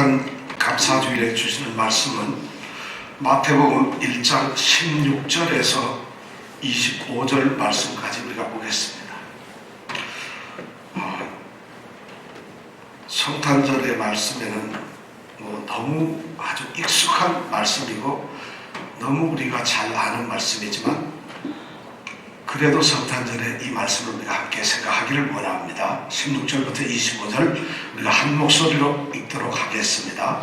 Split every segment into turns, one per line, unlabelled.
성탄 감사주일에 주시는 말씀은 마태복음 1장 16절에서 25절 말씀까지 우리가 보겠습니다. 성탄절의 말씀에는 너무 아주 익숙한 말씀이고 너무 우리가 잘 아는 말씀이지만 그래도 성탄절에 이 말씀을 우리가 함께 생각하기를 원합니다. 16절부터 25절 우리가 한 목소리로 읽도록 하겠습니다.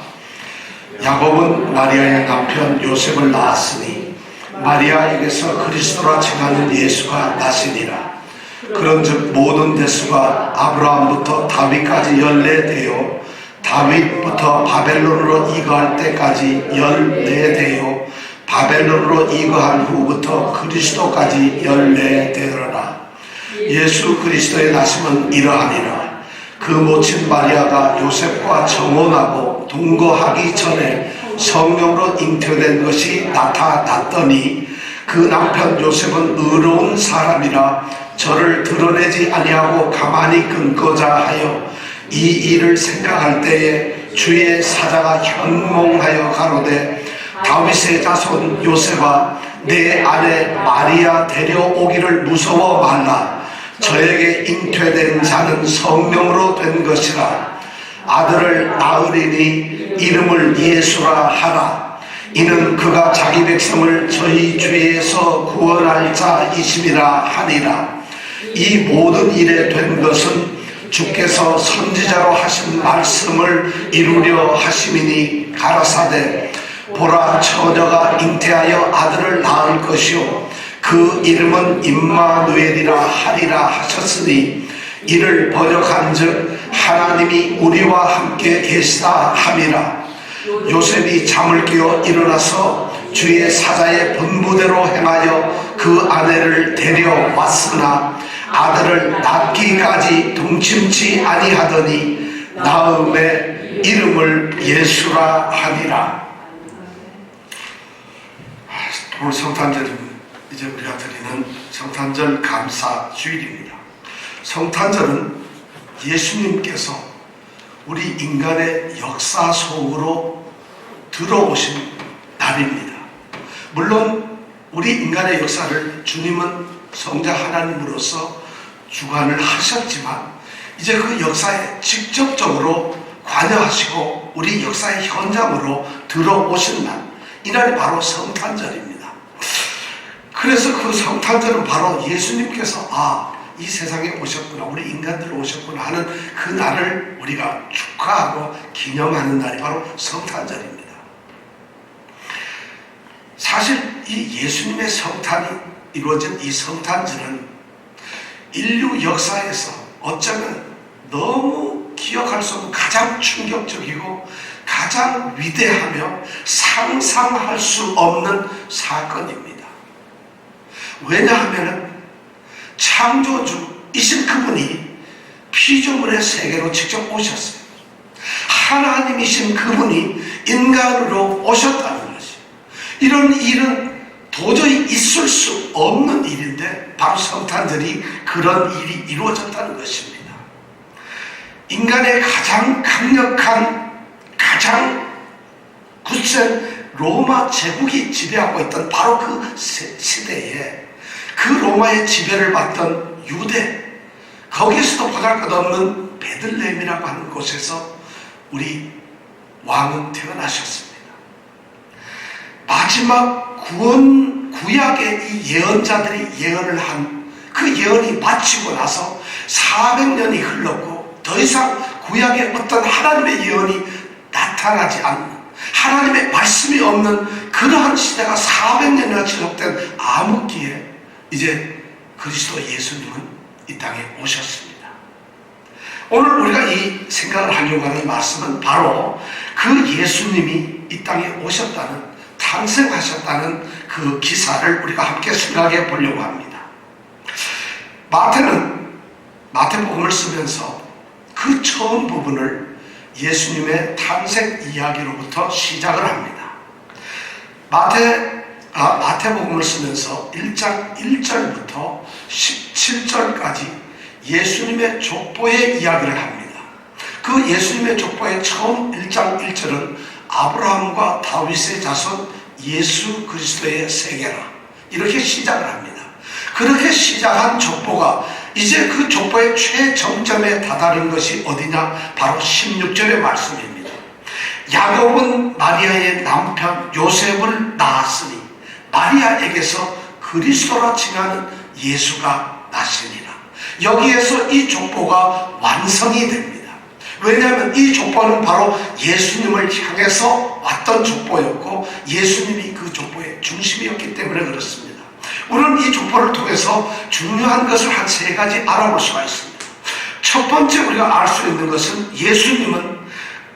야곱은 마리아의 남편 요셉을 낳았으니 마리아에게서 그리스도라 칭하는 예수가 나시니라. 그런즉 모든 대수가 아브라함부터 다윗까지 14대요 다윗부터 바벨론으로 이거할 때까지 14대요 바벨론으로 이거한 후부터 그리스도까지 14대로라. 예수 그리스도의 나심은 이러하니라. 그 모친 마리아가 요셉과 정혼하고 동거하기 전에 성령으로 잉태된 것이 나타났더니 그 남편 요셉은 의로운 사람이라 저를 드러내지 아니하고 가만히 끊고자 하여 이 일을 생각할 때에 주의 사자가 현몽하여 가로되 다윗의 자손 요셉아 내 아내 마리아 데려오기를 무서워 말라. 저에게 잉태된 자는 성령으로 된 것이라. 아들을 낳으리니 이름을 예수라 하라. 이는 그가 자기 백성을 저희 죄에서 구원할 자이심이라 하니라. 이 모든 일에 된 것은 주께서 선지자로 하신 말씀을 이루려 하심이니 가라사대 보라 처녀가 잉태하여 아들을 낳을 것이요 그 이름은 임마누엘이라 하리라 하셨으니 이를 번역한즉 하나님이 우리와 함께 계시다 함이라. 요셉이 잠을 깨어 일어나서 주의 사자의 분부대로 행하여 그 아내를 데려왔으나 아들을 낳기까지 동침치 아니하더니 낳음에 이름을 예수라 하니라. 오늘 성탄절은 이제 우리가 드리는 성탄절 감사 주일입니다. 성탄절은 예수님께서 우리 인간의 역사 속으로 들어오신 날입니다. 물론 우리 인간의 역사를 주님은 성자 하나님으로서 주관을 하셨지만 이제 그 역사에 직접적으로 관여하시고 우리 역사의 현장으로 들어오신 날, 이날이 바로 성탄절입니다. 그래서 그 성탄절은 바로 예수님께서 이 세상에 오셨구나, 우리 인간들 오셨구나 하는 그 날을 우리가 축하하고 기념하는 날이 바로 성탄절입니다. 사실 이 예수님의 성탄이 이루어진 이 성탄절은 인류 역사에서 어쩌면 너무 기억할 수 없는 가장 충격적이고 가장 위대하며 상상할 수 없는 사건입니다. 왜냐하면 창조주이신 그분이 피조물의 세계로 직접 오셨어요. 하나님이신 그분이 인간으로 오셨다는 것이, 이런 일은 도저히 있을 수 없는 일인데 바로 성탄절이 그런 일이 이루어졌다는 것입니다. 인간의 가장 강력한, 가장 굳센 로마 제국이 지배하고 있던 바로 그 시대에 그 로마의 지배를 받던 유대, 거기에서도 보잘것없는 베들레헴이라고 하는 곳에서 우리 왕은 태어나셨습니다. 마지막 구약의 이 예언자들이 예언을 한 그 예언이 마치고 나서 400년이 흘렀고 더 이상 구약의 어떤 하나님의 예언이 나타나지 않는, 하나님의 말씀이 없는 그러한 시대가 400년이나 지속된 암흑기에 이제 그리스도 예수님은 이 땅에 오셨습니다. 오늘 우리가 이 생각을 하려고 하는 말씀은 바로 그 예수님이 이 땅에 오셨다는, 탄생하셨다는 그 기사를 우리가 함께 생각해 보려고 합니다. 마태는 마태복음을 쓰면서 그 처음 부분을 예수님의 탄생 이야기로부터 시작을 합니다. 마태복음을 쓰면서 1장 1절부터 17절까지 예수님의 족보의 이야기를 합니다. 그 예수님의 족보의 처음 1장 1절은 아브라함과 다윗의 자손 예수 그리스도의 세계라, 이렇게 시작을 합니다. 그렇게 시작한 족보가 이제 그 족보의 최정점에 다다른 것이 어디냐? 바로 16절의 말씀입니다. 야곱은 마리아의 남편 요셉을 낳았으니 마리아에게서 그리스도라 칭하는 예수가 나시니라. 여기에서 이 족보가 완성이 됩니다. 왜냐하면 이 족보는 바로 예수님을 향해서 왔던 족보였고 예수님이 그 족보의 중심이었기 때문에 그렇습니다. 우리는 이 족보를 통해서 중요한 것을 한 세 가지 알아볼 수가 있습니다. 첫 번째 우리가 알 수 있는 것은 예수님은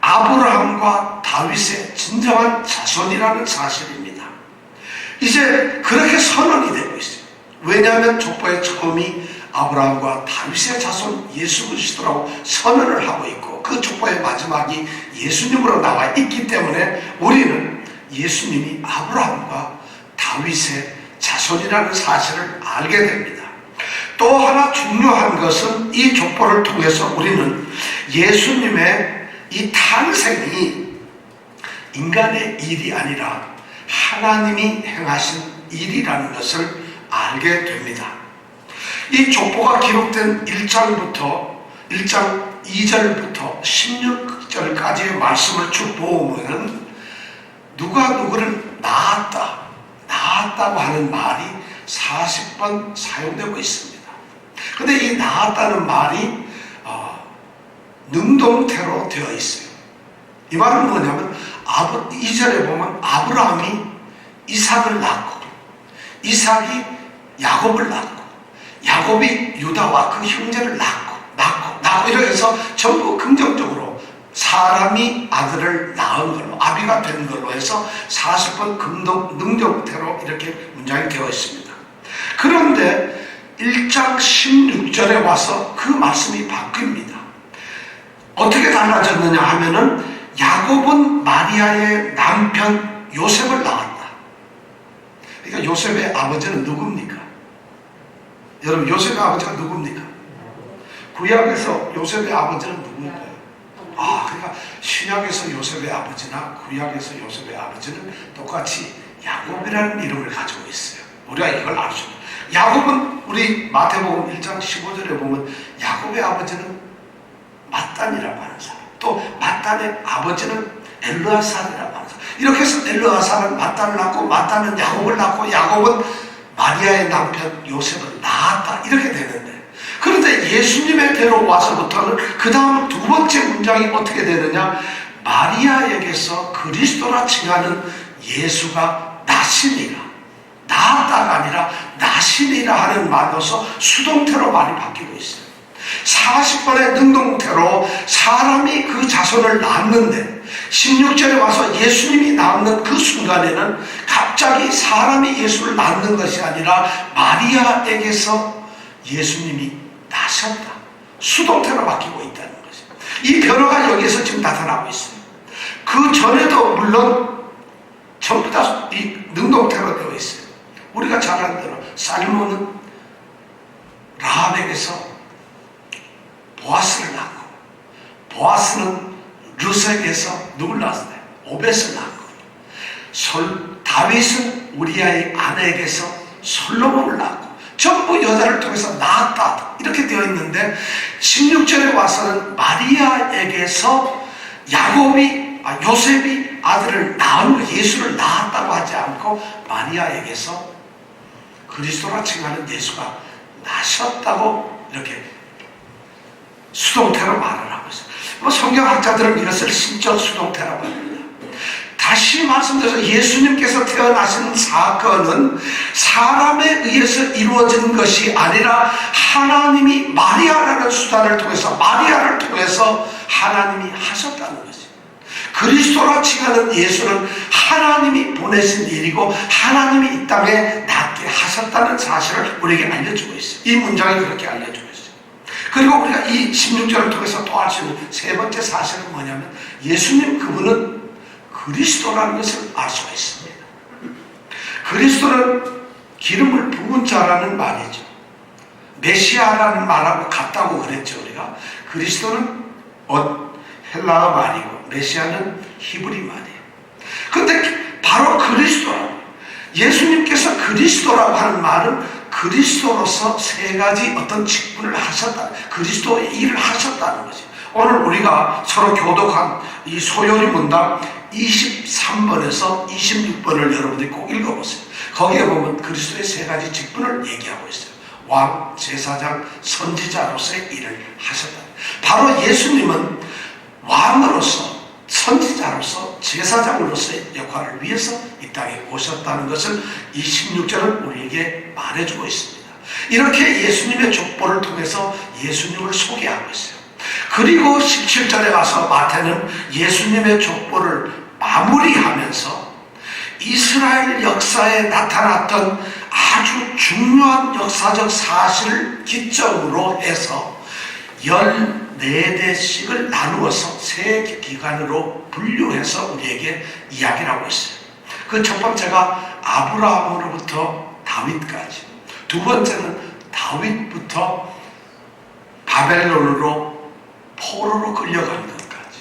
아브라함과 다윗의 진정한 자손이라는 사실입니다. 이제 그렇게 선언이 되고 있어요. 왜냐하면 족보의 처음이 아브라함과 다윗의 자손 예수 그리스도라고 선언을 하고 있고 그 족보의 마지막이 예수님으로 나와 있기 때문에 우리는 예수님이 아브라함과 다윗의 자손이라는 사실을 알게 됩니다. 또 하나 중요한 것은 이 족보를 통해서 우리는 예수님의 이 탄생이 인간의 일이 아니라 하나님이 행하신 일이라는 것을 알게 됩니다. 이 족보가 기록된 1장 2절부터 16절까지의 말씀을 쭉 보면 누가 누구를 낳았다고 하는 말이 40번 사용되고 있습니다. 그런데 이 낳았다는 말이 능동태로 되어 있어요. 이 말은 뭐냐면 2절에 보면 아브라함이 이삭을 낳고 이삭이 야곱을 낳고 야곱이 유다와 그 형제를 낳고 이렇게 해서 전부 긍정적으로 사람이 아들을 낳은 걸로 아비가 된 걸로 해서 40번 능동태로 이렇게 문장이 되어 있습니다. 그런데 1장 16절에 와서 그 말씀이 바뀝니다. 어떻게 달라졌느냐 하면은 야곱은 마리아의 남편 요셉을 낳았다. 그러니까 요셉의 아버지는 누굽니까? 여러분, 요셉의 아버지가 누굽니까? 구약에서 요셉의 아버지는 누구일까요? 그러니까 신약에서 요셉의 아버지나 구약에서 요셉의 아버지는 똑같이 야곱이라는 이름을 가지고 있어요. 우리가 이걸 알 수 있어요. 야곱은 우리 마태복음 1장 15절에 보면 야곱의 아버지는 맏단이라고 하는 사람, 또 맏단의 아버지는 엘르아살이라고 하는 사람, 이렇게 해서 엘르아살은 맏단을 낳고 맏단은 야곱을 낳고 야곱은 마리아의 남편 요셉을 낳았다, 이렇게 되는데, 그런데 예수님의 대로 와서부터는 그 다음 두 번째 문장이 어떻게 되느냐? 마리아에게서 그리스도라 칭하는 예수가 나시니라, 낳았다가 아니라 나시니라 하는 말로서 수동태로 말이 바뀌고 있어요. 40번의 능동태로 사람이 그 자손을 낳았는데 16절에 와서 예수님이 낳는 그 순간에는 갑자기 사람이 예수를 낳는 것이 아니라 마리아에게서 예수님이 나셨다, 수동태로 바뀌고 있다는 것이죠. 이 변화가 여기에서 지금 나타나고 있어요. 그 전에도 물론 전부 다 이 능동태로 되어 있어요. 우리가 잘 아는 대로 살몬은 라합에게서 보아스를 낳고, 보아스는 룻에게서 누굴 낳았어요? 오벳을 낳고, 다윗은 우리아의 아내에게서 솔로몬을 낳고, 전부 여자를 통해서 낳았다, 이렇게 되어 있는데 16절에 와서는 마리아에게서 요셉이 아들을 낳은, 예수를 낳았다고 하지 않고 마리아에게서 그리스도라 칭하는 예수가 나셨다고 이렇게 수동태로 말을 하고 있어요. 성경학자들은 이것을 신적 수동태라고 합니다. 다시 말씀드려서 예수님께서 태어나신 사건은 사람에 의해서 이루어진 것이 아니라 하나님이 마리아라는 수단을 통해서, 마리아를 통해서 하나님이 하셨다는 것이죠. 그리스도라 칭하는 예수는 하나님이 보내신 일이고 하나님이 이 땅에 낫게 하셨다는 사실을 우리에게 알려주고 있어요. 이 문장이 그렇게 알려주고 있어요. 그리고 우리가 이 16절을 통해서 또 알 수 있는 세 번째 사실은 뭐냐면 예수님 그분은 그리스도라는 것을 알 수가 있습니다. 그리스도는 기름을 부은 자라는 말이죠. 메시아라는 말하고 같다고 그랬죠. 우리가 그리스도는 헬라어 말이고 메시아는 히브리 말이에요. 근데 바로 그리스도라고, 예수님께서 그리스도라고 하는 말은 그리스도로서 세 가지 어떤 직분을 하셨다, 그리스도의 일을 하셨다는 거죠. 오늘 우리가 서로 교독한 이 소요리 문답 23번에서 26번을 여러분들이 꼭 읽어보세요. 거기에 보면 그리스도의 세 가지 직분을 얘기하고 있어요. 왕, 제사장, 선지자로서의 일을 하셨다. 바로 예수님은 왕으로서, 선지자로서, 제사장으로서의 역할을 위해서 이 땅에 오셨다는 것을 이 16절은 우리에게 말해주고 있습니다. 이렇게 예수님의 족보를 통해서 예수님을 소개하고 있어요. 그리고 17절에 가서 마태는 예수님의 족보를 마무리하면서 이스라엘 역사에 나타났던 아주 중요한 역사적 사실을 기점으로 해서 14대씩을 나누어서 세 기간으로 분류해서 우리에게 이야기를 하고 있어요. 그 첫 번째가 아브라함으로부터 다윗까지, 두 번째는 다윗부터 바벨론으로 포로로 끌려간 것까지,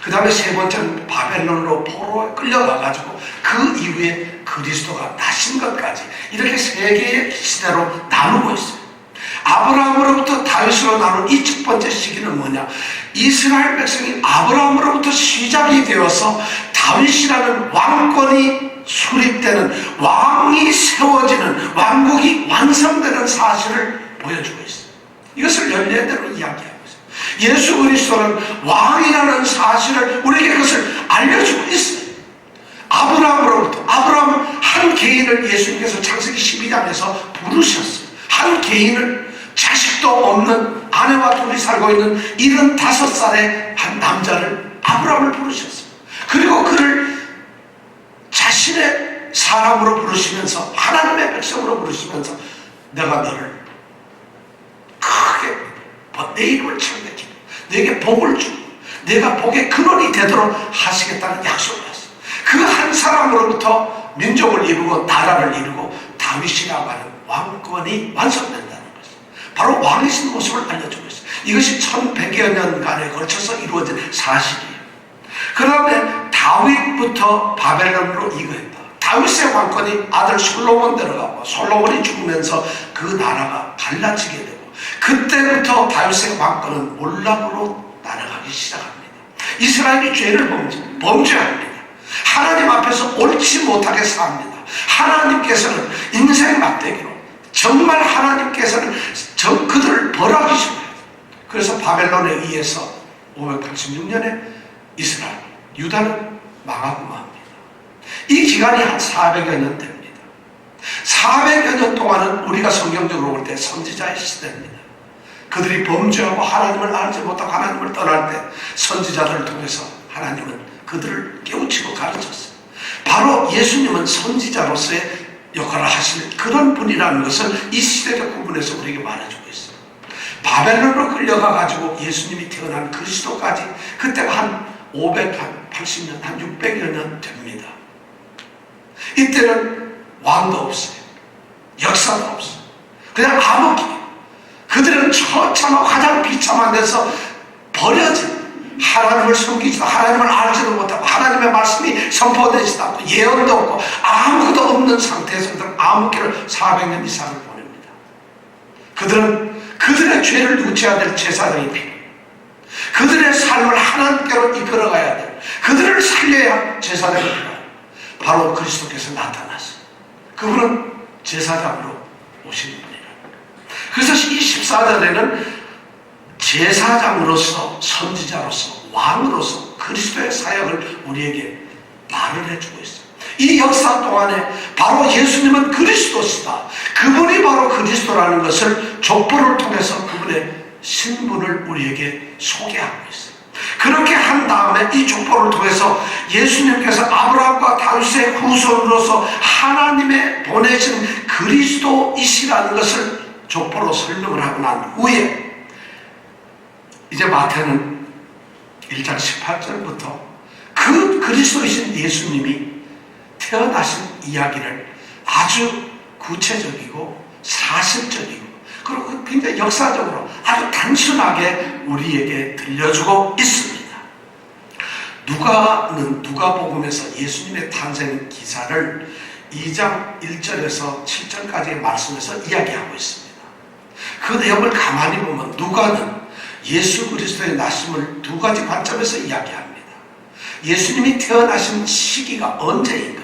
그 다음에 세 번째는 바벨론으로 포로에 끌려가가지고 그 이후에 그리스도가 나신 것까지, 이렇게 세 개의 시대로 나누고 있어요. 아브라함으로부터 다윗으로 나눈 이 첫 번째 시기는 뭐냐? 이스라엘 백성이 아브라함으로부터 시작이 되어서 다윗이라는 왕권이 수립되는, 왕이 세워지는, 왕국이 완성되는 사실을 보여주고 있어요. 이것을 연례대로 이야기합니다. 예수 그리스도는 왕이라는 사실을 우리에게 그것을 알려주고 있어요. 아브라함으로부터, 아브라함은 한 개인을 예수님께서 창세기 12장에서 부르셨어요. 한 개인을, 자식도 없는 아내와 둘이 살고 있는 75살의 한 남자를, 아브라함을 부르셨어요. 그리고 그를 자신의 사람으로 부르시면서, 하나님의 백성으로 부르시면서 내가 너를 크게 내 이름을 창대키고 내게 복을 주고 내가 복의 근원이 되도록 하시겠다는 약속을 했어요. 그 한 사람으로부터 민족을 이루고 나라를 이루고 다윗이라고 하는 왕권이 완성된다는 것이죠. 바로 왕이신 모습을 알려주고 있어요. 이것이 1100여 년간에 걸쳐서 이루어진 사실이에요. 그 다음에 다윗부터 바벨론으로 이거했다. 다윗의 왕권이 아들 솔로몬 들어가고 솔로몬이 죽으면서 그 나라가 갈라지게 되고, 그때부터 다윗의 왕권은 몰락으로 날아가기 시작합니다. 이스라엘이 죄를 범죄합니다. 하나님 앞에서 옳지 못하게 삽니다. 하나님께서는 인생 막대기로, 정말 하나님께서는 그들을 벌하기 싫어요. 그래서 바벨론에 의해서 586년에 이스라엘, 유다는 망하고 맙니다. 이 기간이 한 400여 년 됩니다. 400여 년 동안은 우리가 성경적으로 볼 때 선지자의 시대입니다. 그들이 범죄하고 하나님을 알지 못하고 하나님을 떠날 때 선지자들을 통해서 하나님은 그들을 깨우치고 가르쳤어요. 바로 예수님은 선지자로서의 역할을 하실 그런 분이라는 것을 이 시대적 부분에서 우리에게 말해주고 있어요. 바벨론으로 끌려가가지고 예수님이 태어난 그리스도까지, 그때가 한 580년, 한 600여 년 됩니다. 이때는 왕도 없어요. 역사도 없어요. 그냥 암흑기. 그들은 처참하고 가장 비참한 데서 버려진, 하나님을 섬기지도, 하나님을 알지도 못하고, 하나님의 말씀이 선포되지도 않고, 예언도 없고 아무것도 없는 상태에서 그들은 암흑기를 400년 이상을 보냅니다. 그들은 그들의 죄를 뉘우쳐야 될 제사장이 필요해요. 그들의 삶을 하나님께로 이끌어가야 돼요. 그들을 살려야 제사장이 필요해요. 바로 그리스도께서 나타났어요. 그분은 제사장으로 오신 분이에요. 그래서 이 14절에는 제사장으로서, 선지자로서, 왕으로서 그리스도의 사역을 우리에게 말을 해주고 있어요. 이 역사 동안에 바로 예수님은 그리스도시다, 그분이 바로 그리스도라는 것을 족보를 통해서 그분의 신분을 우리에게 소개하고 있어요. 그렇게 한 다음에 이 족보를 통해서 예수님께서 아브라함과 다윗의 후손으로서 하나님의 보내신 그리스도이시라는 것을 족보로 설명을 하고 난 후에 이제 마태는 1장 18절부터 그 그리스도이신 예수님이 태어나신 이야기를 아주 구체적이고 사실적이고 그리고 굉장히 역사적으로 아주 단순하게 우리에게 들려주고 있습니다. 누가복음에서 예수님의 탄생 기사를 2장 1절에서 7절까지의 말씀에서 이야기하고 있습니다. 그 내용을 가만히 보면 누가는 예수 그리스도의 나심을 두 가지 관점에서 이야기합니다. 예수님이 태어나신 시기가 언제인가,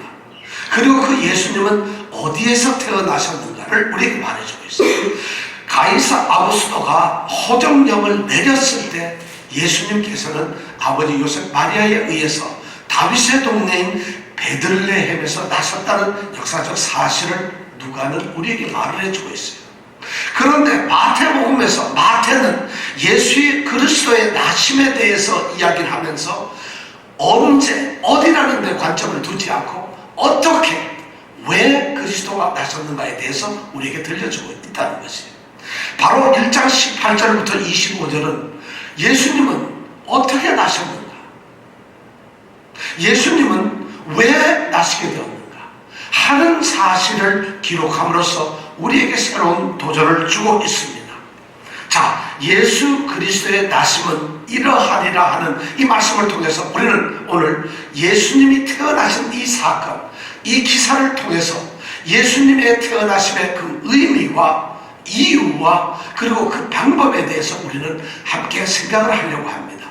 그리고 그 예수님은 어디에서 태어나셨는가를 우리에게 말해주고 있어요. 가이사 아우구스도가 호정령을 내렸을 때 예수님께서는 아버지 요셉 마리아에 의해서 다윗의 동네인 베들레헴에서 나셨다는 역사적 사실을 누가는 우리에게 말을 해주고 있어요. 그런데 마태복음에서 마태는 예수의 그리스도의 나심에 대해서 이야기를 하면서 언제 어디라는 데 관점을 두지 않고 어떻게 왜 그리스도가 나셨는가에 대해서 우리에게 들려주고 있다는 것이에요. 바로 1장 18절부터 25절은 예수님은 어떻게 나셨는가, 예수님은 왜 나시게 되었는가 하는 사실을 기록함으로써 우리에게 새로운 도전을 주고 있습니다. 자, 예수 그리스도의 나심은 이러하리라 하는 이 말씀을 통해서 우리는 오늘 예수님이 태어나신 이 사건, 이 기사를 통해서 예수님의 태어나심의 그 의미와 이유와 그리고 그 방법에 대해서 우리는 함께 생각을 하려고 합니다.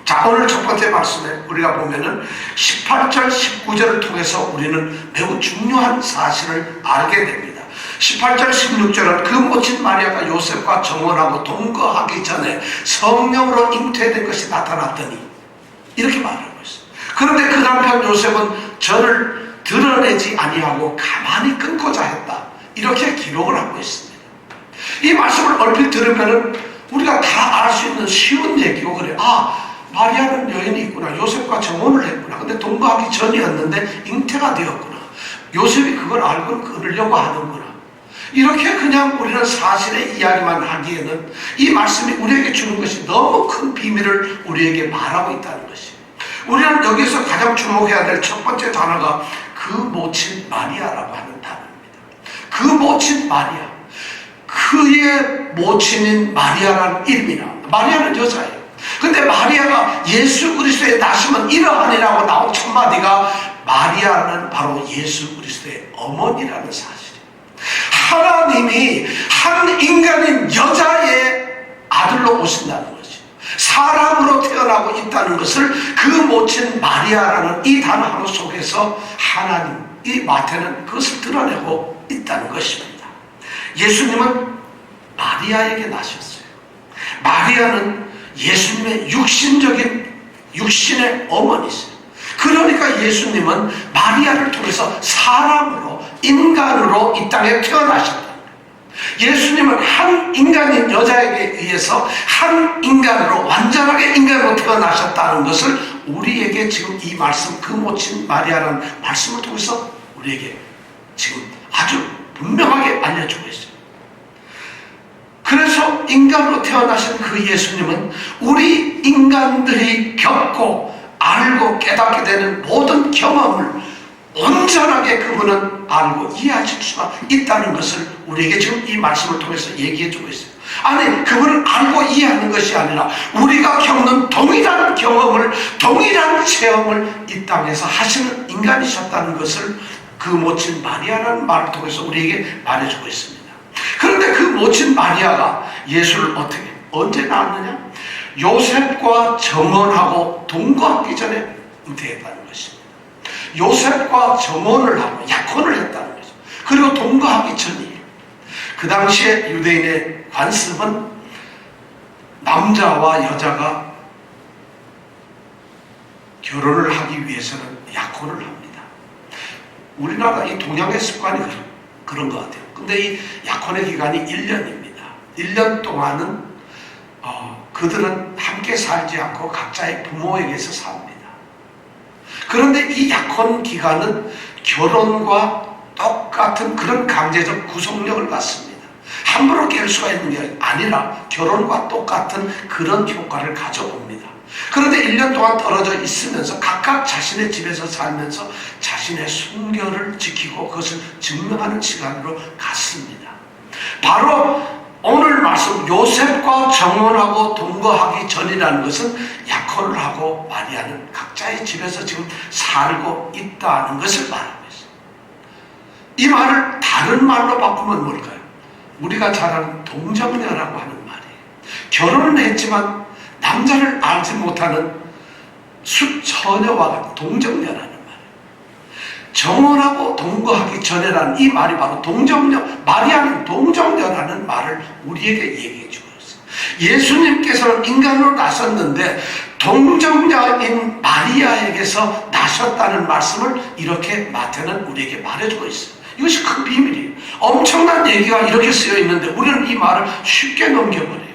자, 오늘 첫 번째 말씀에 우리가 보면은 18절 19절을 통해서 우리는 매우 중요한 사실을 알게 됩니다. 18절 16절은 그 모친 마리아가 요셉과 정혼하고 동거하기 전에 성령으로 잉태된 것이 나타났더니 이렇게 말하고 있어요. 그런데 그 남편 요셉은 저를 드러내지 아니하고 가만히 끊고자 했다, 이렇게 기록을 하고 있습니다. 이 말씀을 얼핏 들으면은 우리가 다 알 수 있는 쉬운 얘기고, 그래, 마리아는 여인이 있구나, 요셉과 정혼을 했구나, 근데 동거하기 전이었는데 잉태가 되었구나, 요셉이 그걸 알고 끊으려고 하는구나, 이렇게 그냥 우리는 사실의 이야기만 하기에는 이 말씀이 우리에게 주는 것이 너무 큰 비밀을 우리에게 말하고 있다는 것이에요. 우리는 여기서 가장 주목해야 될 첫 번째 단어가 그 모친 마리아라고 하는 단어입니다. 그 모친 마리아, 그의 모친인 마리아라는 이름이나, 마리아는 여자예요. 근데 마리아가 예수 그리스도의 나심은 이러하니라고 나온 첫마디가 마리아는 바로 예수 그리스도의 어머니라는 사실이에요. 하나님이 한 인간인 여자의 아들로 오신다는 것이에요. 사람으로 태어나고 있다는 것을 그 모친 마리아라는 이 단어 하나 속에서 하나님, 이 마태는 그것을 드러내고 있다는 것입니다. 예수님은 마리아에게 나셨어요. 마리아는 예수님의 육신의 어머니세요. 그러니까 예수님은 마리아를 통해서 사람으로, 인간으로 이 땅에 태어나셨다. 예수님은 한 인간인 여자에게 의해서 한 인간으로, 완전하게 인간으로 태어나셨다는 것을 우리에게 지금 이 말씀, 그 모친 마리아라는 말씀을 통해서 우리에게 지금 아주 분명하게 알려주고 있어요. 그래서 인간으로 태어나신 그 예수님은 우리 인간들이 겪고 알고 깨닫게 되는 모든 경험을 온전하게 그분은 알고 이해하실 수가 있다는 것을 우리에게 지금 이 말씀을 통해서 얘기해주고 있어요. 아니, 그분은 알고 이해하는 것이 아니라 우리가 겪는 동일한 경험을, 동일한 체험을 이 땅에서 하시는 인간이셨다는 것을 그 모친 마리아라는 말을 통해서 우리에게 말해주고 있습니다. 그런데 그 모친 마리아가 예수를 언제 낳았느냐? 요셉과 정혼하고 동거하기 전에 잉태했다는 것입니다. 요셉과 정혼을 하고 약혼을 했다는 거죠. 그리고 동거하기 전이에요. 그 당시에 유대인의 관습은 남자와 여자가 결혼을 하기 위해서는 약혼을 합니다. 우리나라 이 동양의 습관이 그런 것 같아요. 근데 이 약혼의 기간이 1년입니다. 1년 동안은 그들은 함께 살지 않고 각자의 부모에게서 삽니다. 그런데 이 약혼 기간은 결혼과 똑같은 그런 강제적 구속력을 갖습니다. 함부로 깰 수가 있는 게 아니라 결혼과 똑같은 그런 효과를 가져옵니다. 그런데 1년 동안 떨어져 있으면서 각각 자신의 집에서 살면서 자신의 순결을 지키고 그것을 증명하는 시간으로 갔습니다. 바로 오늘 말씀 요셉과 정혼하고 동거하기 전이라는 것은 약혼을 하고 마리아는 각자의 집에서 지금 살고 있다는 것을 말하고 있습니다. 이 말을 다른 말로 바꾸면 뭘까요? 우리가 잘 아는 동정녀라고 하는 말이에요. 결혼은 했지만 남자를 알지 못하는 수처녀와 같은 동정녀라는 말이에요. 정혼하고 동거하기 전에라는 이 말이 바로 동정녀, 마리아는 동정녀라는 말을 우리에게 얘기해 주고 있어요. 예수님께서는 인간으로 나셨는데 동정녀인 마리아에게서 나셨다는 말씀을 이렇게 마태는 우리에게 말해주고 있어요. 이것이 큰 비밀이에요. 엄청난 얘기가 이렇게 쓰여 있는데 우리는 이 말을 쉽게 넘겨버려요.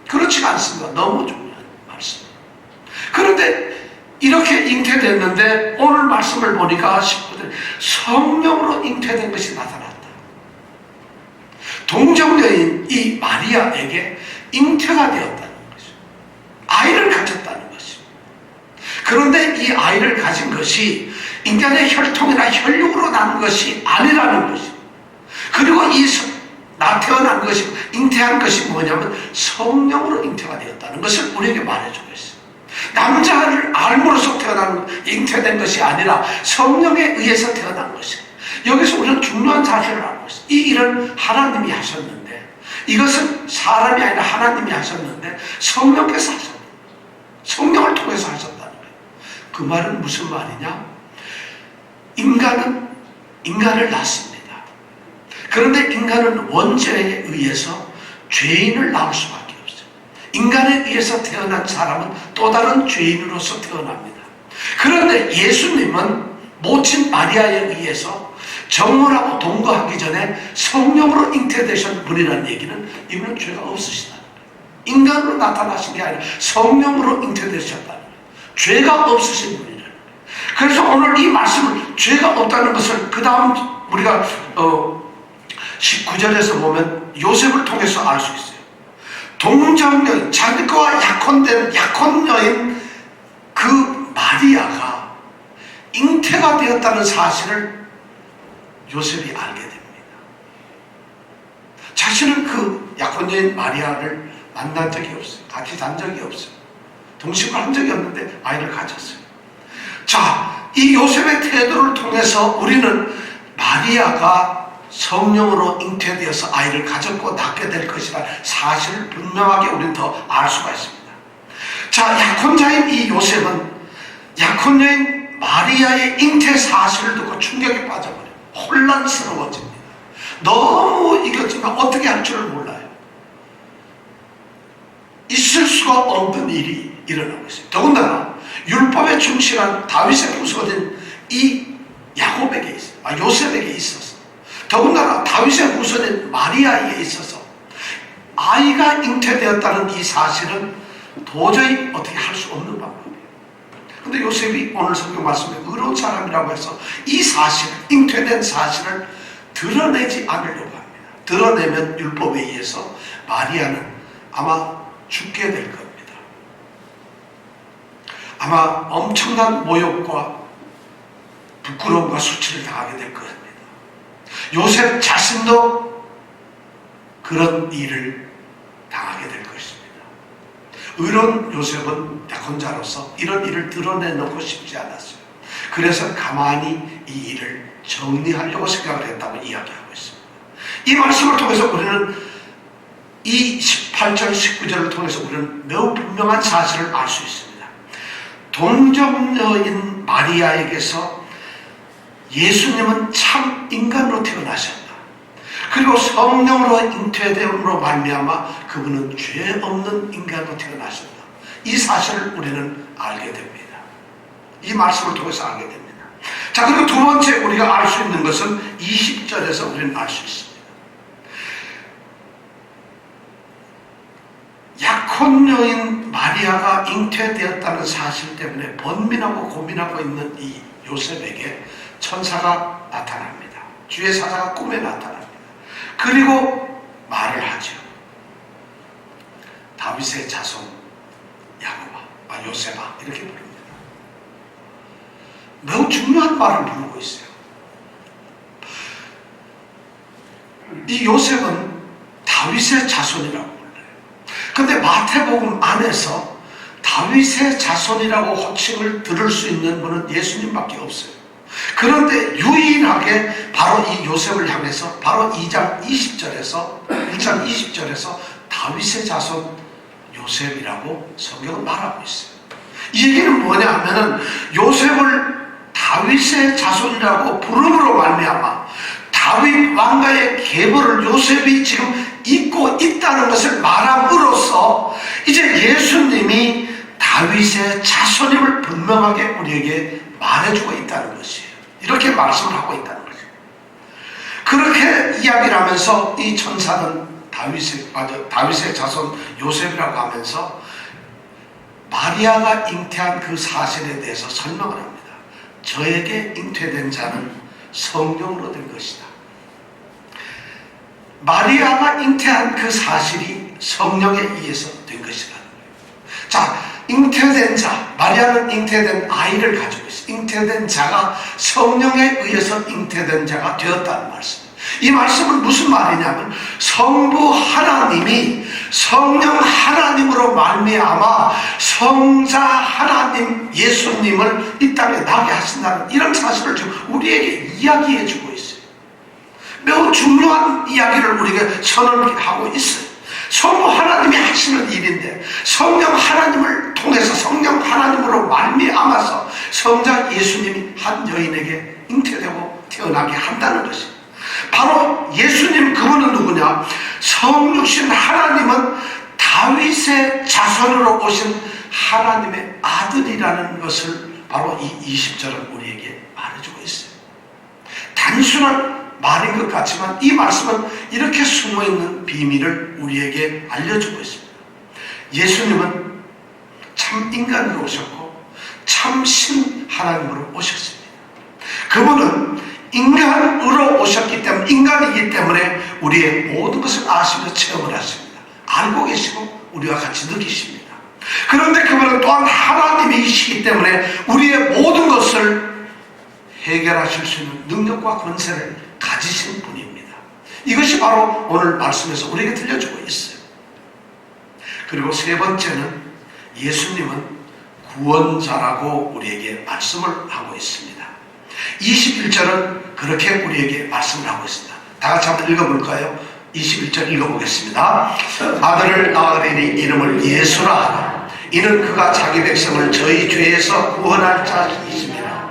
그렇지가 않습니다. 너무 중요한 말씀이에요. 그런데 이렇게 잉태됐는데 오늘 말씀을 보니까 식구들 성령으로 잉태된 것이 나타났다. 동정녀인 이 마리아에게 잉태가 되었다는 것이죠. 아이를 가졌다는 것이죠. 그런데 이 아이를 가진 것이 인간의 혈통이나 혈육으로 난 것이 아니라는 것이죠. 그리고 나 태어난 것이 잉태한 것이 뭐냐면 성령으로 잉태가 되었다는 것을 우리에게 말해주고 있어요. 남자를 알므로써 잉태된 것이 아니라 성령에 의해서 태어난 것이에요. 여기서 우리는 중요한 사실을 알고 있어요. 이 일은 하나님이 하셨는데 이것은 사람이 아니라 하나님이 하셨는데 성령께서 하셨다. 성령을 통해서 하셨다는 거예요. 그 말은 무슨 말이냐? 인간은 인간을 낳습니다. 그런데 인간은 원죄에 의해서 죄인을 낳을 수밖에 없어요. 인간에 의해서 태어난 사람은 또 다른 죄인으로서 태어납니다. 그런데 예수님은 모친 마리아에 의해서 정혼하고 동거하기 전에 성령으로 잉태되신 분이라는 얘기는 이분은 죄가 없으시다는 거예요. 인간으로 나타나신 게 아니라 성령으로 잉태되셨다는 거예요. 죄가 없으신 분이라는 거예요. 그래서 오늘 이 말씀을 죄가 없다는 것을 그 다음 우리가 19절에서 보면 요셉을 통해서 알 수 있어요. 동정녀인, 자기와 약혼된 약혼녀인 그 마리아가 잉태가 되었다는 사실을 요셉이 알게 됩니다. 자신은 그 약혼녀인 마리아를 만난 적이 없어요. 같이 잔 적이 없어요. 동심을 한 적이 없는데 아이를 가졌어요. 자, 이 요셉의 태도를 통해서 우리는 마리아가 성령으로 잉태되어서 아이를 가졌고 낳게 될 것이라 사실을 분명하게 우리는 더 알 수가 있습니다. 자, 약혼자인 이 요셉은 약혼녀인 마리아의 잉태 사실을 듣고 충격에 빠져버려요. 혼란스러워집니다. 너무 이겼지만 어떻게 할 줄을 몰라요. 있을 수가 없는 일이 일어나고 있어요. 더군다나 율법에 충실한 다윗의 후손인 이 야곱에게 있어요. 요셉에게 있어서, 더군다나 다윗의 후손인 마리아에게 있어서 아이가 잉태되었다는 이 사실은 도저히 어떻게 할 수 없는 방법이에요. 그런데 요셉이 오늘 성경 말씀에 의로운 사람이라고 해서 이 사실, 잉태된 사실을 드러내지 않으려고 합니다. 드러내면 율법에 의해서 마리아는 아마 죽게 될 겁니다. 아마 엄청난 모욕과 부끄러움과 수치를 당하게 될 겁니다. 요셉 자신도 그런 일을 당하게 될 것입니다. 의로운 요셉은 약혼자로서 이런 일을 드러내놓고 싶지 않았어요. 그래서 가만히 이 일을 정리하려고 생각을 했다고 이야기하고 있습니다. 이 말씀을 통해서 우리는 이 18절, 19절을 통해서 우리는 매우 분명한 사실을 알 수 있습니다. 동정녀인 마리아에게서 예수님은 참 인간으로 태어나셨다. 그리고 성령으로 잉태됨으로 말미암아 그분은 죄 없는 인간으로 태어나셨다. 이 사실을 우리는 알게 됩니다. 이 말씀을 통해서 알게 됩니다. 자, 그리고 두 번째 우리가 알 수 있는 것은 20절에서 우리는 알 수 있습니다. 약혼녀인 마리아가 잉태되었다는 사실 때문에 번민하고 고민하고 있는 이 요셉에게 천사가 나타납니다. 주의 사자가 꿈에 나타납니다. 그리고 말을 하죠. 다윗의 자손 야곱아, 요셉아 이렇게 부릅니다. 매우 중요한 말을 부르고 있어요. 이 요셉은 다윗의 자손이라고 불러요. 근데 마태복음 안에서 다윗의 자손이라고 호칭을 들을 수 있는 분은 예수님밖에 없어요. 그런데 유일하게 바로 이 요셉을 향해서 바로 1장 20절에서 다윗의 자손 요셉이라고 성경은 말하고 있어요. 이 얘기는 뭐냐 하면은 요셉을 다윗의 자손이라고 부름으로 말미암아 다윗 왕가의 계보를 요셉이 지금 잇고 있다는 것을 말함으로써 이제 예수님이 다윗의 자손임을 분명하게 우리에게 말해주고 있다는 것이에요. 이렇게 말씀을 하고 있다는 거죠. 그렇게 이야기를 하면서 이 천사는 다윗의 자손 요셉이라고 하면서 마리아가 잉태한 그 사실에 대해서 설명을 합니다. 저에게 잉태된 자는 성령으로 된 것이다. 마리아가 잉태한 그 사실이 성령에 의해서 된 것이라는 거예요. 자, 잉태된 자, 마리아는 잉태된 아이를 가지고 있어요. 잉태된 자가 성령에 의해서 잉태된 자가 되었다는 말씀. 이 말씀은 무슨 말이냐면 성부 하나님이 성령 하나님으로 말미암아 성자 하나님 예수님을 이 땅에 나게 하신다는 이런 사실을 지금 우리에게 이야기해 주고 있어요. 매우 중요한 이야기를 우리에게 선언하고 있어요. 성부 하나님이 하시는 일인데 성령 하나님을 통해서 성령 하나님으로 말미암아서 성자 예수님이 한 여인에게 잉태되고 태어나게 한다는 것입니다. 바로 예수님, 그분은 누구냐? 성육신 하나님은 다윗의 자손으로 오신 하나님의 아들이라는 것을 바로 이 20절은 우리에게 말해주고 있어요. 단순한 말인 것 같지만 이 말씀은 이렇게 숨어있는 비밀을 우리에게 알려주고 있습니다. 예수님은 참 인간으로 오셨고 참 신 하나님으로 오셨습니다. 그분은 인간으로 오셨기 때문에, 인간이기 때문에 우리의 모든 것을 아시며 체험을 하십니다. 알고 계시고 우리와 같이 느끼십니다. 그런데 그분은 또한 하나님이시기 때문에 우리의 모든 것을 해결하실 수 있는 능력과 권세를 가지신 분입니다. 이것이 바로 오늘 말씀에서 우리에게 들려주고 있어요. 그리고 세 번째는 예수님은 구원자라고 우리에게 말씀을 하고 있습니다. 21절은 그렇게 우리에게 말씀을 하고 있습니다. 다 같이 한번 읽어볼까요? 21절 읽어보겠습니다. 아들을 낳으리니 이름을 예수라 하라. 이는 그가 자기 백성을 저희 죄에서 구원할 자이십니다.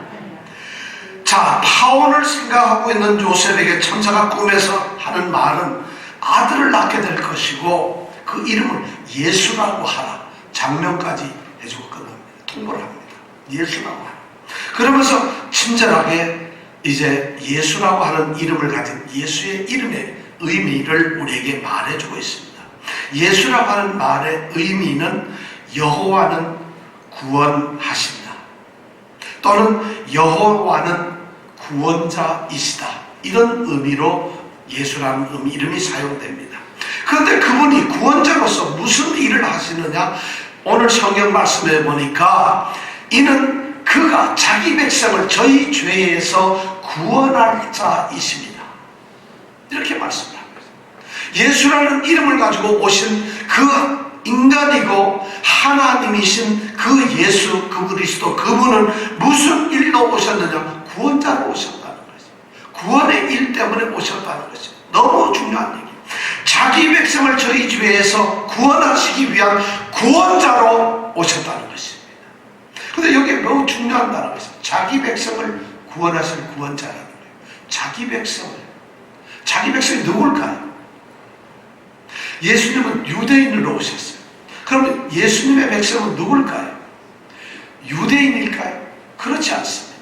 자, 파혼을 생각하고 있는 요셉에게 천사가 꿈에서 하는 말은 아들을 낳게 될 것이고 그 이름을 예수라고 하라. 장명까지 해주고 끝납니다. 통보를 합니다. 예수라고 하라. 그러면서 친절하게 이제 예수라고 하는 이름을 가진 예수의 이름의 의미를 우리에게 말해주고 있습니다. 예수라고 하는 말의 의미는 여호와는 구원하신다, 또는 여호와는 구원자이시다, 이런 의미로 예수라는 이름이 사용됩니다. 그런데 그분이 구원자로서 무슨 일을 하시느냐? 오늘 성경 말씀에 보니까 이는 그가 자기 백성을 저희 죄에서 구원할 자이십니다. 이렇게 말씀을 합니다. 예수라는 이름을 가지고 오신 그 인간이고 하나님이신 그 예수, 그 그리스도, 그분은 무슨 일로 오셨느냐? 구원자로 오셨다는 것이죠. 구원의 일 때문에 오셨다는 것이죠. 너무 중요한 얘기예요. 자기 백성을 저희 죄에서 구원하시기 위한 구원자로 오셨다는 것입니다. 근데 여기에 매우 중요한 단어가 있어요. 자기 백성을 구원하실 구원자라는 거예요. 자기 백성이 누굴까요? 예수님은 유대인으로 오셨어요. 그러면 예수님의 백성은 누굴까요? 유대인일까요? 그렇지 않습니다.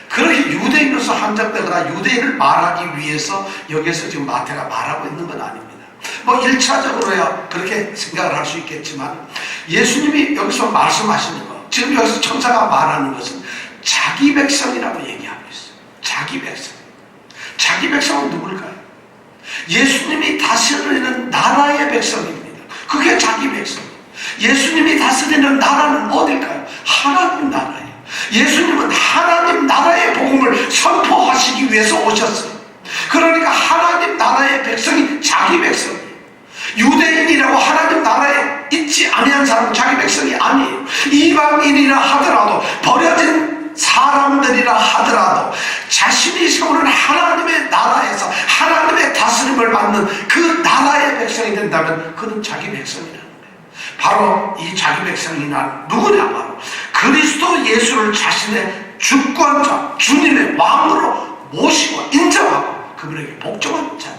그렇게 유대인으로서 한정되거나 유대인을 말하기 위해서 여기에서 지금 마태가 말하고 있는 건 아닙니다. 뭐 1차적으로야 그렇게 생각을 할 수 있겠지만 예수님이 여기서 말씀하시는 거, 지금 여기서 천사가 말하는 것은 자기 백성이라고 얘기하고 있어요. 자기 백성. 자기 백성은 누굴까요? 예수님이 다스리는 나라의 백성입니다. 그게 자기 백성. 예수님이 다스리는 나라는 어딜까요? 하나님 나라예요. 예수님은 하나님 나라의 복음을 선포하시기 위해서 오셨어요. 그러니까 하나님 나라의 백성이 자기 백성이에요. 유대인이라고 하나님 나라에 있지 아니한 사람은 자기 백성이 아니에요. 이방인이라 하더라도, 버려진 사람들이라 하더라도 자신이 세우는 하나님의 나라에서 하나님의 다스림을 받는 그 나라의 백성이 된다면 그는 자기 백성이라는 거예요. 바로 이 자기 백성이나 누구냐? 바로 그리스도 예수를 자신의 주권자, 주님의 왕으로 모시고 인정하고 그분에게 복종한 자들,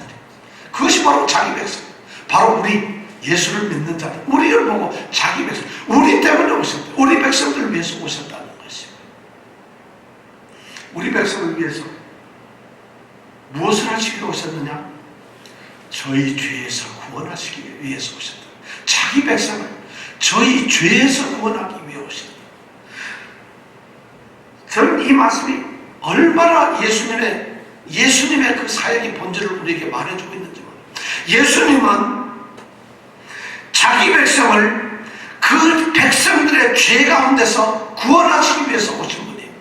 그것이 바로 자기 백성, 바로 우리 예수를 믿는 자들, 우리를 보고 자기 백성, 우리 때문에 오셨다, 우리 백성들을 위해서 오셨다는 것입니다. 우리 백성을 위해서 무엇을 하시기 위해 오셨느냐? 저희 죄에서 구원하시기 위해서 오셨다. 자기 백성을 저희 죄에서 구원하기 위해 오셨다. 저는 이 말씀이 얼마나 예수님의 그 사역의 본질을 우리에게 말해주고 있는지 몰라요. 예수님은 자기 백성을 그 백성들의 죄 가운데서 구원하시기 위해서 오신 분이에요.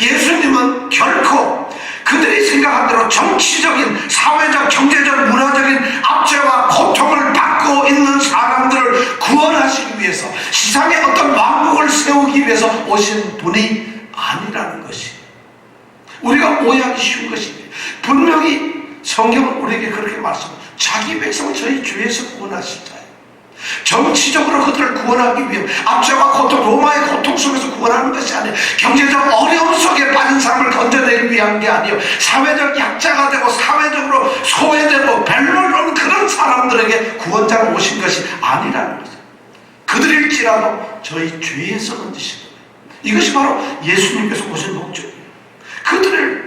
예수님은 결코 그들이 생각한 대로 정치적인, 사회적, 경제적, 문화적인 압제와 고통을 받고 있는 사람들을 구원하시기 위해서, 세상에 어떤 왕국을 세우기 위해서 오신 분이 아니라는 것이, 우리가 오해하기 쉬운 것입니다. 분명히 성경은 우리에게 그렇게 말씀합니다. 자기 백성을 저희 죄에서 구원하실 자예요. 정치적으로 그들을 구원하기 위해, 압제와 고통, 로마의 고통 속에서 구원하는 것이 아니에요. 경제적 어려움 속에 빠진 사람을 건져내기 위한 게 아니에요. 사회적 약자가 되고 사회적으로 소외되고 별로를 놓는 그런 사람들에게 구원자가 오신 것이 아니라는 거죠. 그들일지라도 저희 죄에서 건지신 거예요. 이것이 바로 예수님께서 오신 목적이에요.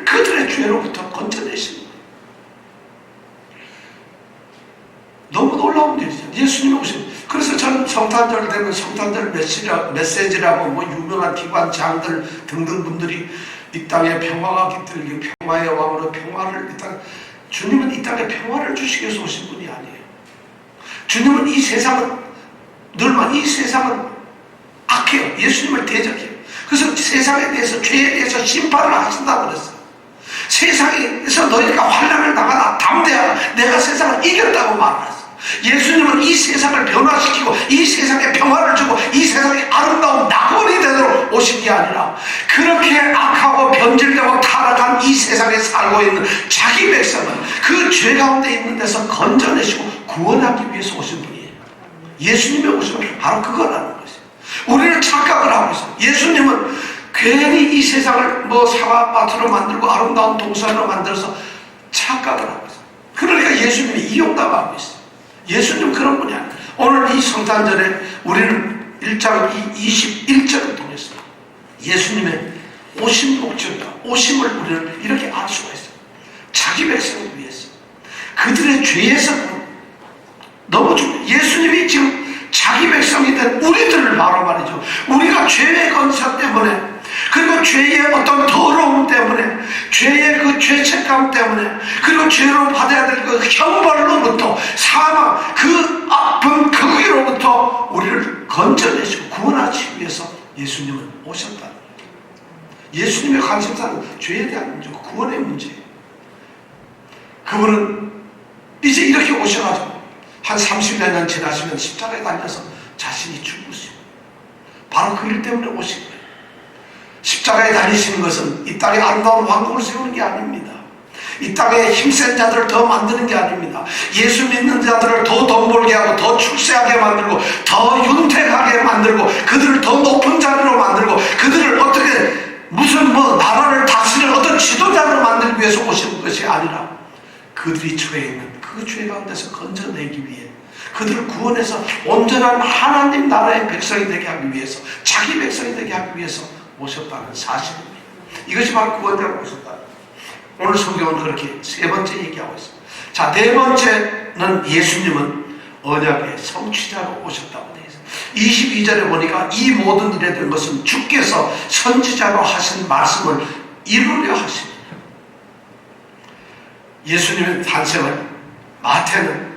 그들의 죄로부터 건져내신 거예요. 너무 놀라운 일이죠. 예수님이 오신. 그래서 저는 성탄절 되면 성탄절 메시지라고 뭐 유명한 기관장들 등등 분들이 이 땅에 평화가 깃들게, 평화의 왕으로 평화를 이 땅, 주님은 이 땅에 평화를 주시기 위해서 오신 분이 아니에요. 주님은 이 세상은 악해요. 예수님을 대적해요. 그래서 세상에 대해서, 죄에 대해서 심판을 하신다고 그랬어요. 세상에서 너희가 환난을 당하나 담대하라, 내가 세상을 이겼다고 말했어요. 예수님은 이 세상을 변화시키고 이 세상에 평화를 주고 이 세상에 아름다운 낙원이 되도록 오신 게 아니라, 그렇게 악하고 변질되고 타락한 이 세상에 살고 있는 자기 백성은 그 죄 가운데 있는 데서 건져내시고 구원하기 위해서 오신 분이에요. 예수님의 오심은 바로 그거라는 것이에요. 우리는 착각을 하고 있어요. 예수님은 괜히 이 세상을 뭐 사과밭으로 만들고 아름다운 동산으로 만들어서 착각을 하고 있어요. 그러니까 예수님이 이용당하고 있어요. 예수님 그런 분이 아니에요. 오늘 이 성탄절에 우리는 1장 21절을 통해서 예수님의 오신 목적과 오심을 우리는 이렇게 알 수가 있어요. 자기 백성을 위해서, 그들의 죄에서. 너무 중요해요. 예수님이 지금 자기 백성이 된 우리들을 바로 말이죠. 우리가 죄의 건사 때문에, 그리고 죄의 어떤 더러움 때문에, 죄의 그 죄책감 때문에, 그리고 죄로 받아야 될 그 형벌로부터, 사망, 그 아픈 거기로부터 우리를 건져내시고 구원하시기 위해서 예수님은 오셨다는 거예요. 예수님의 관심사는 죄에 대한 문제고 구원의 문제예요. 그분은 이제 이렇게 오셔가지고 한 30여 년 지나시면 십자가에 달려서 자신이 죽으시고, 바로 그 일 때문에 오신 거예요. 십자가에 달리시는 것은 이 땅에 아름다운 왕국을 세우는 게 아닙니다. 이 땅에 힘센 자들을 더 만드는 게 아닙니다. 예수 믿는 자들을 더 돈 벌게 하고 더 출세하게 만들고 더 윤택하게 만들고 그들을 더 높은 자리로 만들고 그들을 어떻게 무슨 뭐 나라를 다스리는 어떤 지도자로 만들기 위해서 오신 것이 아니라, 그들이 처해 있는 그 죄 가운데서 건져내기 위해, 그들을 구원해서 온전한 하나님 나라의 백성이 되게 하기 위해서, 자기 백성이 되게 하기 위해서 오셨다는 사실입니다. 이것이 바로 구원자로 오셨다. 오늘 성경은 그렇게 세 번째 얘기하고 있습니다. 자, 네 번째는 예수님은 언약의 성취자로 오셨다고 되어 있습니다. 22절에 보니까 이 모든 일에 된 것은 주께서 선지자로 하신 말씀을 이루려 하십니다. 예수님의 탄생을 마태는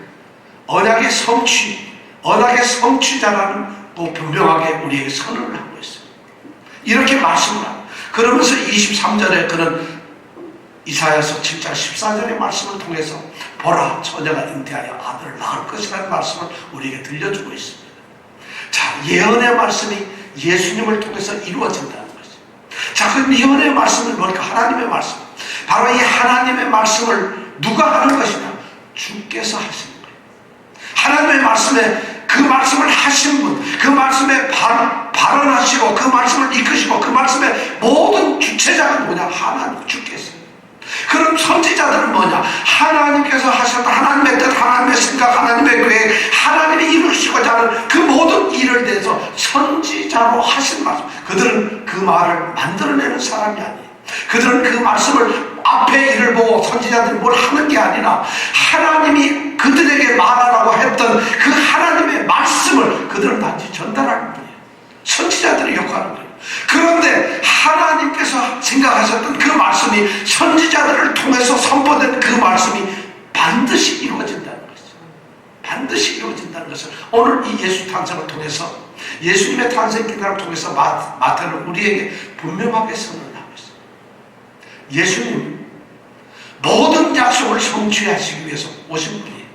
언약의 성취자라는 또 분명하게 우리에게 선언을 하고 있어요. 이렇게 말씀을 하고, 그러면서 23절에 그는 이사야서 7장 14절의 말씀을 통해서 보라 처녀가 잉태하여 아들을 낳을 것이라는 말씀을 우리에게 들려주고 있습니다. 자, 예언의 말씀이 예수님을 통해서 이루어진다는 것이죠. 자, 그 예언의 말씀은 뭘까? 하나님의 말씀. 바로 이 하나님의 말씀을 누가 하는 것이냐? 주께서 하시는 거예요. 하나님의 말씀에 그 말씀을 하신 분, 그 말씀에 발언하시고 그 말씀을 이끄시고 그 말씀의 모든 주체자는 뭐냐? 하나님 주께서. 그럼 선지자들은 뭐냐? 하나님께서 하셨다. 하나님의 뜻, 하나님의 생각, 하나님의 계획, 하나님이 이루시고자 하는 그 모든 일을 대해서 선지자로 하신 말씀. 그들은 그 말을 만들어내는 사람이 아니에요. 그들은 그 말씀을 앞에 일을 보고 선지자들이 뭘 하는 게 아니라 하나님이 그들에게 말하라고 했던 그 하나님의 말씀을 그들은 단지 전달하는 거예요. 선지자들의 역할은 거예요. 그런데 하나님께서 생각하셨던 그 말씀이 선지자들을 통해서 선포된 그 말씀이 반드시 이루어진다는 것이죠. 반드시 이루어진다는 것을 오늘 이 예수 탄생을 통해서, 예수님의 탄생 기사를 통해서 마태는 우리에게 분명하게 선언하고 있습니다. 예수님 모든 약속을 성취하시기 위해서 오신 분이에요.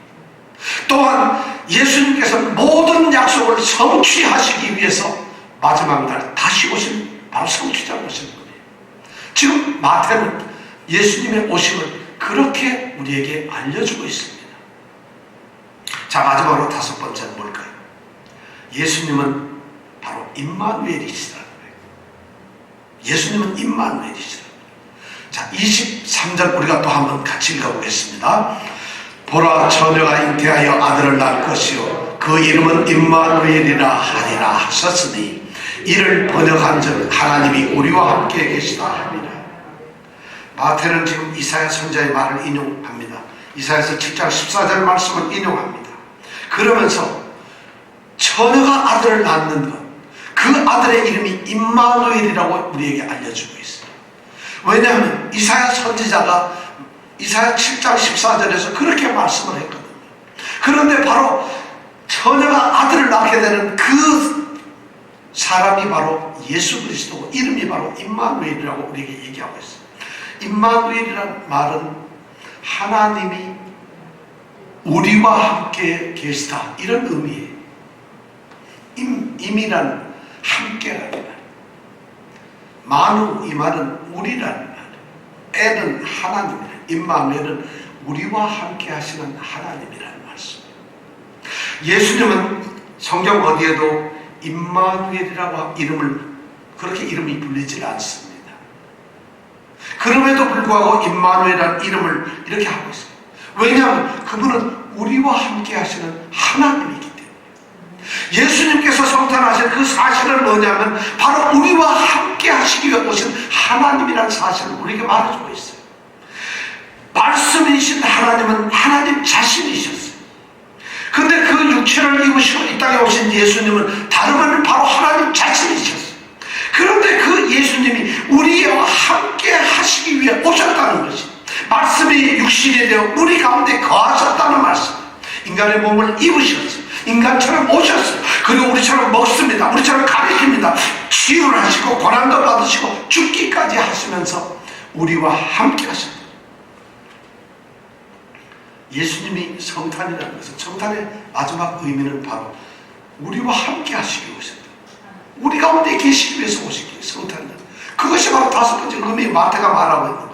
또한 예수님께서는 모든 약속을 성취하시기 위해서 마지막 날 다시 오신 바로 성취자로 오신 분이에요. 지금 마태는 예수님의 오심을 그렇게 우리에게 알려주고 있습니다. 자, 마지막으로 다섯 번째는 뭘까요? 예수님은 바로 임마누엘이시라는 거예요. 예수님은 임마누엘이시라는 거예요. 자, 23절 우리가 또 한번 같이 읽어보겠습니다. 보라 처녀가 잉태하여 아들을 낳을 것이요 그 이름은 임마누엘이라 하리라 하셨으니 이를 번역한즉 하나님이 우리와 함께 계시다 합니다. 마태는 지금 이사야 선지자의 말을 인용합니다. 이사야서 7장 14절 말씀을 인용합니다. 그러면서 처녀가 아들을 낳는 것, 그 아들의 이름이 임마누엘이라고 우리에게 알려주고 있어요. 왜냐하면 이사야 선지자가 이사야 7장 14절에서 그렇게 말씀을 했거든요. 그런데 바로 처녀가 아들을 낳게 되는 그 사람이 바로 예수 그리스도고 이름이 바로 임마누엘이라고 우리에게 얘기하고 있어요. 임마누엘이라는 말은 하나님이 우리와 함께 계시다, 이런 의미예요. 임이란 함께라는 말, 마누 이 말은 우리라는 말, 애는 하나님이라. 임마누엘은 우리와 함께 하시는 하나님이라는 말씀. 예수님은 성경 어디에도 임마누엘이라고 이름을 그렇게 이름이 불리지 않습니다. 그럼에도 불구하고 임마누엘이라는 이름을 이렇게 하고 있어요. 왜냐하면 그분은 우리와 함께 하시는 하나님이기 때문에. 예수님께서 성탄하신 그 사실은 뭐냐면 바로 우리와 함께 하시기 위해 오신 하나님이라는 사실을 우리에게 말해주고 있어요. 말씀이신 하나님은 하나님 자신이셨어요. 근데 그 육체를 입으시고 이 땅에 오신 예수님은 다름 아닌 바로 하나님 자신이셨어요. 그런데 그 예수님이 우리와 함께 하시기 위해 오셨다는 것이, 말씀이 육신이 되어 우리 가운데 거하셨다는 말씀. 인간의 몸을 입으셨어요. 인간처럼 오셨어요. 그리고 우리처럼 먹습니다. 우리처럼 가르칩니다. 치유를 하시고 고난도 받으시고 죽기까지 하시면서 우리와 함께 하셨다. 예수님이 성탄이라는 것은, 성탄의 마지막 의미는 바로 우리와 함께 하시기 위해 오셨다. 우리 가운데 계시기 위해서 오시기 위해 성탄이다. 그것이 바로 다섯 번째 의미, 마태가 말하고 있는 것.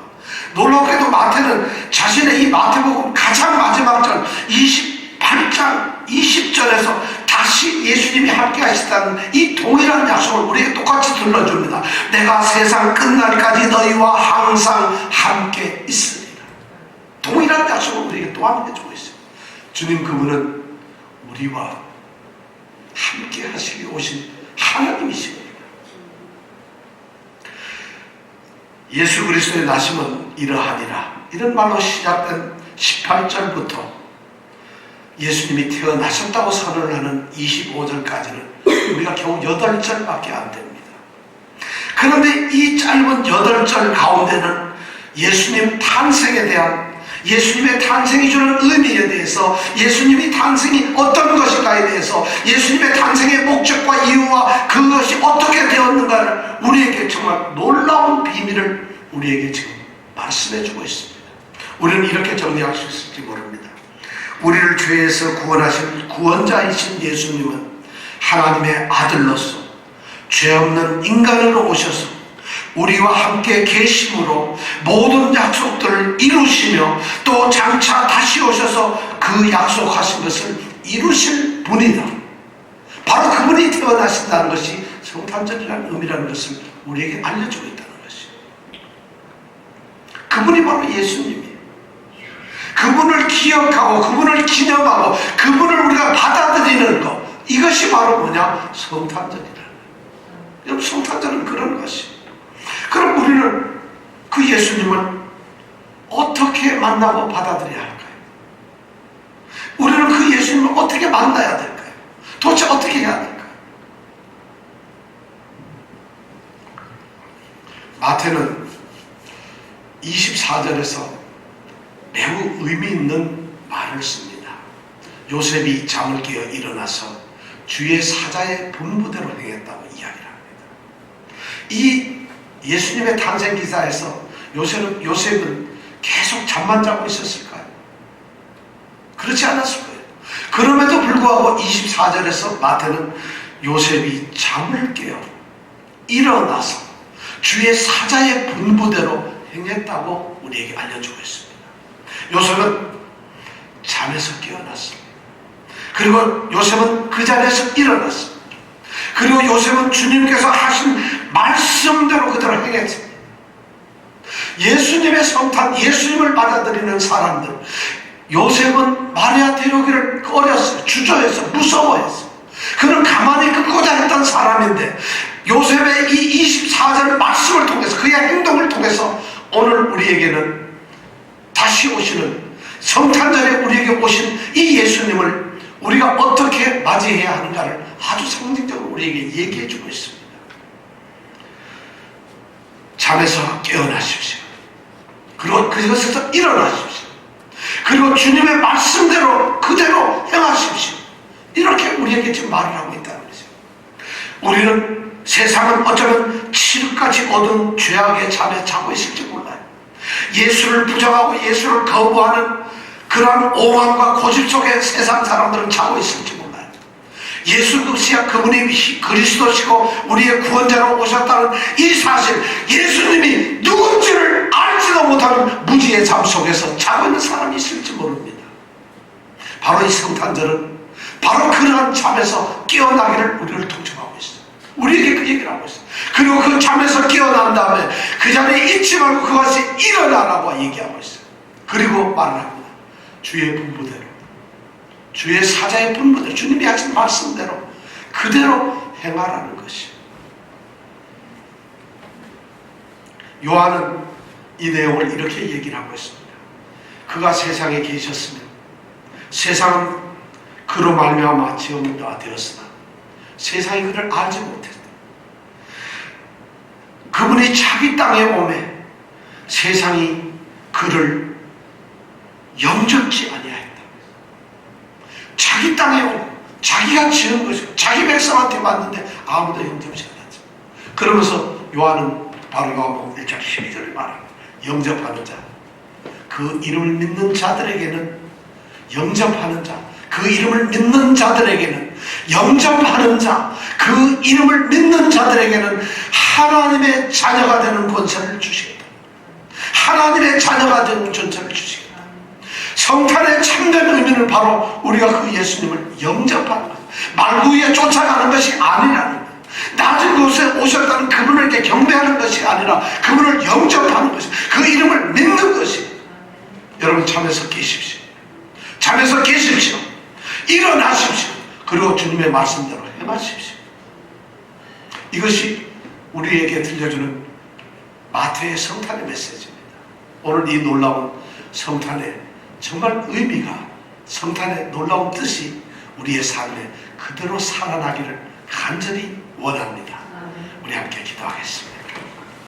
놀랍게도 마태는 자신의 이 마태복음 가장 마지막 절 28장 20절에서 다시 예수님이 함께 하시다는 이 동일한 약속을 우리에게 똑같이 들려줍니다. 내가 세상 끝날까지 너희와 항상 함께 있으리라. 동일한 약속을 우리에게 또한 해주고 있어요. 주님 그분은 우리와 함께 하시기 오신 하나님이십니다. 예수 그리스도의 나심은 이러하니라, 이런 말로 시작된 18절부터 예수님이 태어나셨다고 선언을 하는 25절까지는 우리가 겨우 8절밖에 안 됩니다. 그런데 이 짧은 8절 가운데는 예수님 탄생에 대한, 예수님의 탄생이 주는 의미에 대해서, 예수님이 탄생이 어떤 것인가에 대해서, 예수님의 탄생의 목적과 이유와 그것이 어떻게 되었는가를 우리에게 정말 놀라운 비밀을 우리에게 지금 말씀해주고 있습니다. 우리는 이렇게 정리할 수 있을지 모릅니다. 우리를 죄에서 구원하신 구원자이신 예수님은 하나님의 아들로서 죄 없는 인간으로 오셔서 우리와 함께 계심으로 모든 약속들을 이루시며 또 장차 다시 오셔서 그 약속하신 것을 이루실 분이다. 바로 그분이 태어나신다는 것이 성탄절이라는 의미라는 것을 우리에게 알려주고 있다는 것이에요. 그분이 바로 예수님이에요. 그분을 기억하고 그분을 기념하고 그분을 우리가 받아들이는 것, 이것이 바로 뭐냐? 성탄절이라는 거예요. 여러분, 성탄절은 그런 것이에요. 그럼 우리는 그 예수님을 어떻게 만나고 받아들여야 할까요? 우리는 그 예수님을 어떻게 만나야 될까요? 도대체 어떻게 해야 될까요? 마태는 24절에서 매우 의미 있는 말을 씁니다. 요셉이 잠을 깨어 일어나서 주의 사자의 분부대로 행했다고 이야기를 합니다. 이 예수님의 탄생 기사에서 요셉은 계속 잠만 자고 있었을까요? 그렇지 않았을 거예요. 그럼에도 불구하고 24절에서 마태는 요셉이 잠을 깨어 일어나서 주의 사자의 분부대로 행했다고 우리에게 알려주고 있습니다. 요셉은 잠에서 깨어났습니다. 그리고 요셉은 그 자리에서 일어났습니다. 그리고 요셉은 주님께서 하신 말씀대로 그대로 행했습니다. 예수님의 성탄, 예수님을 받아들이는 사람들, 요셉은 마리아 데려오기를 꺼렸어요. 주저했어요. 무서워했어요. 그는 가만히 긋고자 했던 사람인데 요셉의 이 24절 말씀을 통해서, 그의 행동을 통해서 오늘 우리에게는 다시 오시는 성탄절에 우리에게 오신 이 예수님을 우리가 어떻게 맞이해야 하는가를 아주 상징적으로 우리에게 얘기해 주고 있습니다. 잠에서 깨어나십시오. 그리고 그것에서 일어나십시오. 그리고 주님의 말씀대로 그대로 행하십시오. 이렇게 우리에게 지금 말을 하고 있다는 거죠. 우리는 세상은 어쩌면 칠흑같이 어두운 죄악의 잠에 자고 있을지 몰라요. 예수를 부정하고 예수를 거부하는 그러한 오만과 고집 속에 세상 사람들은 자고 있을지 몰라요. 예수 그분이 그리스도시고 우리의 구원자로 오셨다는 이 사실, 예수님이 누군지를 알지도 못하는 무지의 잠 속에서 자고 있는 사람이 있을지 모릅니다. 바로 이 성탄절은 바로 그러한 잠에서 깨어나기를 우리를 통촉하고 있어요. 우리에게 그 얘기를 하고 있어요. 그리고 그 잠에서 깨어난 다음에 그 자리에 잊지 말고 그것이 일어나라고 얘기하고 있어요. 그리고 말을 합니다. 주의 분부대로, 주의 사자의 분부대로, 주님이 하신 말씀대로 그대로 행하라는 것이에요. 요한은 이 내용을 이렇게 얘기를 하고 있습니다. 그가 세상에 계셨으면 세상은 그로 말미암아 지음을 되었으나 세상이 그를 알지 못했다. 그분이 자기 땅에 오매 세상이 그를 영접지 아니하였다. 자기 땅에 오고 자기가 지은 것이고 자기 백성한테 왔는데 아무도 영접지 않았죠. 그러면서 요한은 바로 요한복음 1장 12절을 말합니다. 영접하는 자, 그 이름을 믿는 자들에게는, 영접하는 자, 그 이름을 믿는 자들에게는, 영접하는 자, 그 이름을 믿는 자들에게는 하나님의 자녀가 되는 권세를 주시겠다. 하나님의 자녀가 되는 권세를 주시겠다. 성탄의 참된 의미는 바로 우리가 그 예수님을 영접하는 것, 말구에 쫓아가는 것이 아니라는 것, 낮은 곳에 오셨다는 그분에게 경배하는 것이 아니라 그분을 영접하는 것이, 그 이름을 믿는 것이. 여러분, 잠에서 계십시오. 잠에서 계십시오. 일어나십시오. 그리고 주님의 말씀대로 행하십시오. 이것이 우리에게 들려주는 마태의 성탄의 메시지입니다. 오늘 이 놀라운 성탄의 정말 의미가, 성탄의 놀라운 뜻이 우리의 삶에 그대로 살아나기를 간절히 원합니다. 우리 함께 기도하겠습니다.